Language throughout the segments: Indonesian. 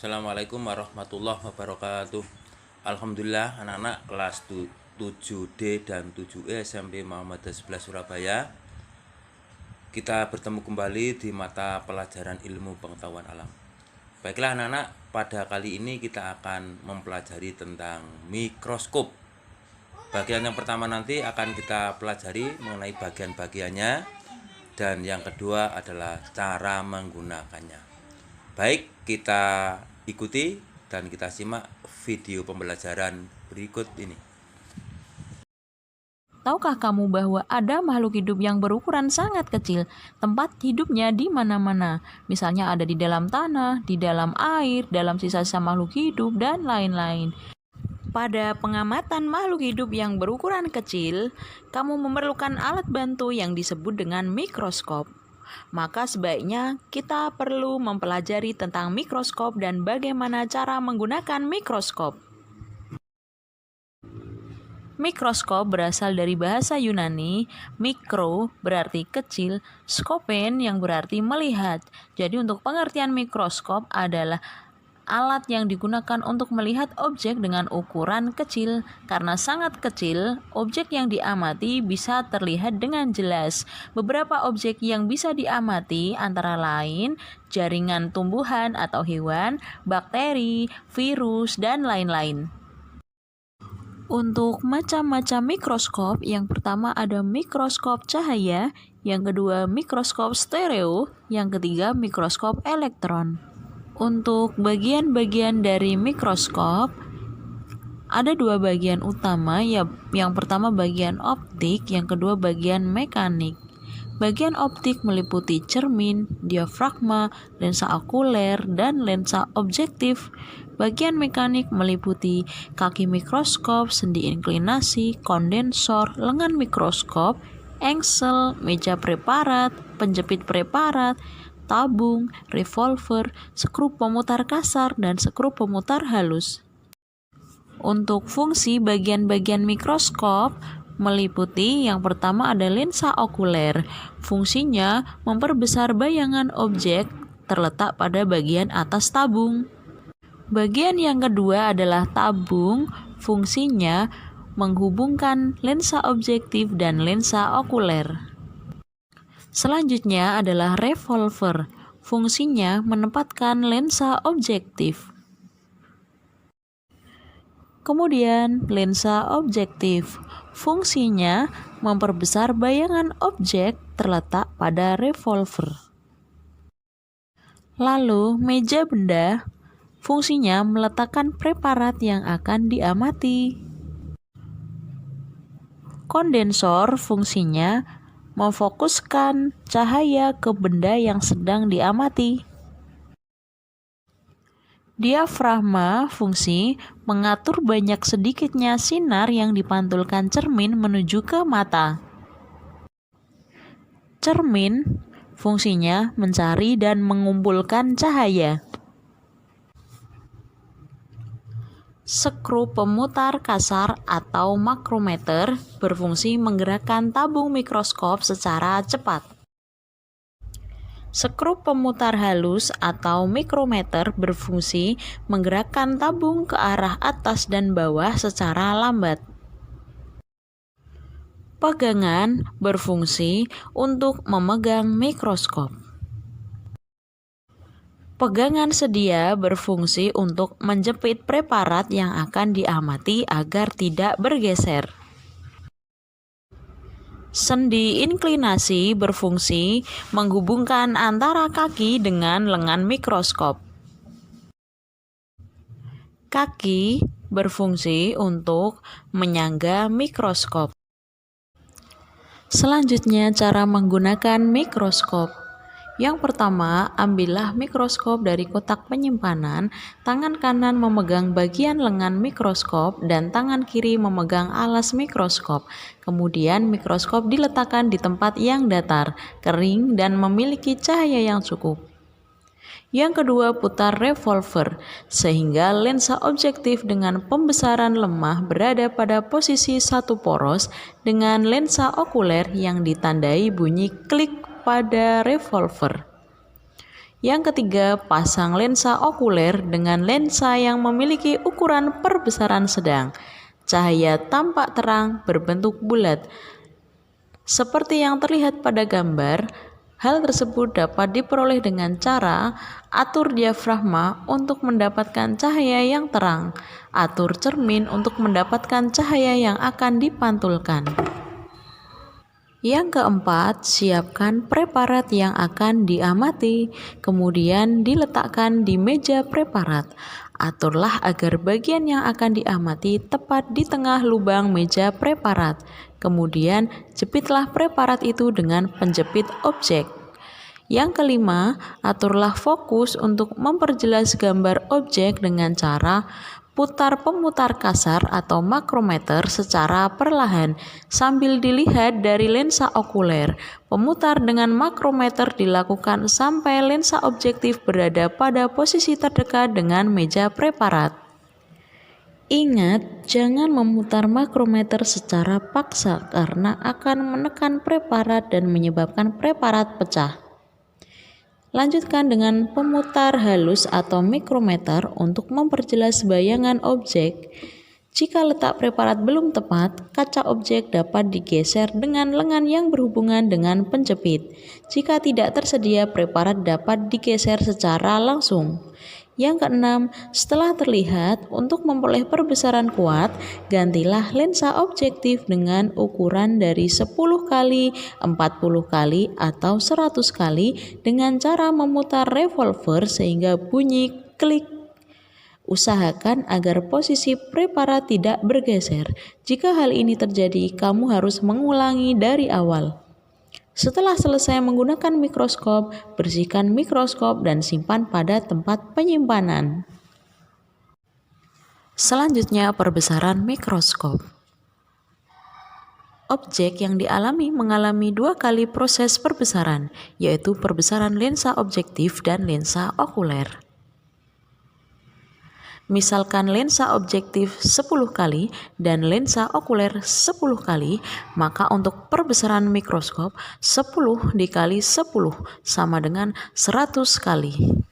Assalamualaikum warahmatullahi wabarakatuh. Alhamdulillah anak-anak kelas 7D dan 7E SMP Muhammadiyah 11 Surabaya. Kita bertemu kembali di mata pelajaran ilmu pengetahuan alam. Baiklah anak-anak, pada kali ini kita akan mempelajari tentang mikroskop. Bagian yang pertama nanti akan kita pelajari mengenai bagian-bagiannya, dan yang kedua adalah cara menggunakannya. Baik, kita ikuti dan kita simak video pembelajaran berikut ini. Tahukah kamu bahwa ada makhluk hidup yang berukuran sangat kecil? Tempat hidupnya di mana-mana. Misalnya ada di dalam tanah, di dalam air, dalam sisa-sisa makhluk hidup, dan lain-lain. Pada pengamatan makhluk hidup yang berukuran kecil, kamu memerlukan alat bantu yang disebut dengan mikroskop. Maka sebaiknya kita perlu mempelajari tentang mikroskop dan bagaimana cara menggunakan mikroskop. Mikroskop berasal dari bahasa Yunani, mikro berarti kecil, skopen yang berarti melihat. Jadi untuk pengertian mikroskop adalah alat yang digunakan untuk melihat objek dengan ukuran kecil. Karena sangat kecil, objek yang diamati bisa terlihat dengan jelas. Beberapa objek yang bisa diamati antara lain jaringan tumbuhan atau hewan, bakteri, virus, dan lain-lain. Untuk macam-macam mikroskop, yang pertama ada mikroskop cahaya, yang kedua mikroskop stereo, yang ketiga mikroskop elektron. Untuk bagian-bagian dari mikroskop, ada dua bagian utama, yang pertama bagian optik, yang kedua bagian mekanik. Bagian optik meliputi cermin, diafragma, lensa okuler, dan lensa objektif. Bagian mekanik meliputi kaki mikroskop, sendi inklinasi, kondensor, lengan mikroskop, engsel, meja preparat, penjepit preparat, tabung, revolver, skru pemutar kasar, dan skru pemutar halus. Untuk fungsi bagian-bagian mikroskop meliputi yang pertama ada lensa okuler. Fungsinya memperbesar bayangan objek terletak pada bagian atas tabung. Bagian yang kedua adalah tabung. Fungsinya menghubungkan lensa objektif dan lensa okuler. Selanjutnya adalah revolver. Fungsinya menempatkan lensa objektif. Kemudian lensa objektif. Fungsinya memperbesar bayangan objek terletak pada revolver. Lalu meja benda. Fungsinya meletakkan preparat yang akan diamati. Kondensor fungsinya memfokuskan cahaya ke benda yang sedang diamati. Diafragma fungsi mengatur banyak sedikitnya sinar yang dipantulkan cermin menuju ke mata. Cermin fungsinya mencari dan mengumpulkan cahaya. Skru pemutar kasar atau makrometer berfungsi menggerakkan tabung mikroskop secara cepat. Skru pemutar halus atau mikrometer berfungsi menggerakkan tabung ke arah atas dan bawah secara lambat. Pegangan berfungsi untuk memegang mikroskop. Pegangan sedia berfungsi untuk menjepit preparat yang akan diamati agar tidak bergeser. Sendi inklinasi berfungsi menghubungkan antara kaki dengan lengan mikroskop. Kaki berfungsi untuk menyangga mikroskop. Selanjutnya cara menggunakan mikroskop. Yang pertama, ambillah mikroskop dari kotak penyimpanan, tangan kanan memegang bagian lengan mikroskop dan tangan kiri memegang alas mikroskop. Kemudian mikroskop diletakkan di tempat yang datar, kering, dan memiliki cahaya yang cukup. Yang kedua, putar revolver, sehingga lensa objektif dengan pembesaran lemah berada pada posisi satu poros dengan lensa okuler yang ditandai bunyi klik pada revolver. Yang ketiga, pasang lensa okuler dengan lensa yang memiliki ukuran perbesaran sedang. Cahaya tampak terang berbentuk bulat. Seperti yang terlihat pada gambar, hal tersebut dapat diperoleh dengan cara atur diafragma untuk mendapatkan cahaya yang terang, atur cermin untuk mendapatkan cahaya yang akan dipantulkan. Yang keempat, siapkan preparat yang akan diamati, kemudian diletakkan di meja preparat. Aturlah agar bagian yang akan diamati tepat di tengah lubang meja preparat. Kemudian, jepitlah preparat itu dengan penjepit objek. Yang kelima, aturlah fokus untuk memperjelas gambar objek dengan cara putar pemutar kasar atau makrometer secara perlahan sambil dilihat dari lensa okuler. Pemutar dengan makrometer dilakukan sampai lensa objektif berada pada posisi terdekat dengan meja preparat. Ingat, jangan memutar makrometer secara paksa karena akan menekan preparat dan menyebabkan preparat pecah. Lanjutkan dengan pemutar halus atau mikrometer untuk memperjelas bayangan objek. Jika letak preparat belum tepat, kaca objek dapat digeser dengan lengan yang berhubungan dengan penjepit. Jika tidak tersedia, preparat dapat digeser secara langsung. Yang keenam, setelah terlihat, untuk memperoleh perbesaran kuat, gantilah lensa objektif dengan ukuran dari 10 kali, 40 kali, atau 100 kali dengan cara memutar revolver sehingga bunyi klik. Usahakan agar posisi preparat tidak bergeser. Jika hal ini terjadi, kamu harus mengulangi dari awal. Setelah selesai menggunakan mikroskop, bersihkan mikroskop dan simpan pada tempat penyimpanan. Selanjutnya, perbesaran mikroskop. Objek yang dialami mengalami 2 kali proses perbesaran, yaitu perbesaran lensa objektif dan lensa okuler. Misalkan lensa objektif 10 kali dan lensa okuler 10 kali, maka untuk perbesaran mikroskop 10 dikali 10 sama dengan 100 kali.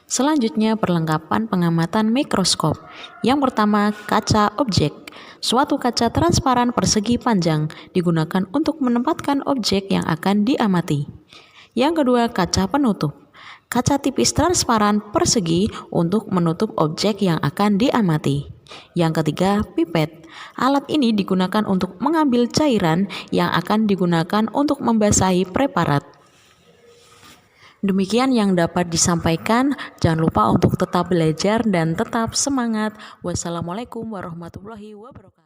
Selanjutnya, perlengkapan pengamatan mikroskop. Yang pertama, kaca objek. Suatu kaca transparan persegi panjang digunakan untuk menempatkan objek yang akan diamati. Yang kedua, kaca penutup. Kaca tipis transparan persegi untuk menutup objek yang akan diamati. Yang ketiga, pipet. Alat ini digunakan untuk mengambil cairan yang akan digunakan untuk membasahi preparat. Demikian yang dapat disampaikan. Jangan lupa untuk tetap belajar dan tetap semangat. Wassalamualaikum warahmatullahi wabarakatuh.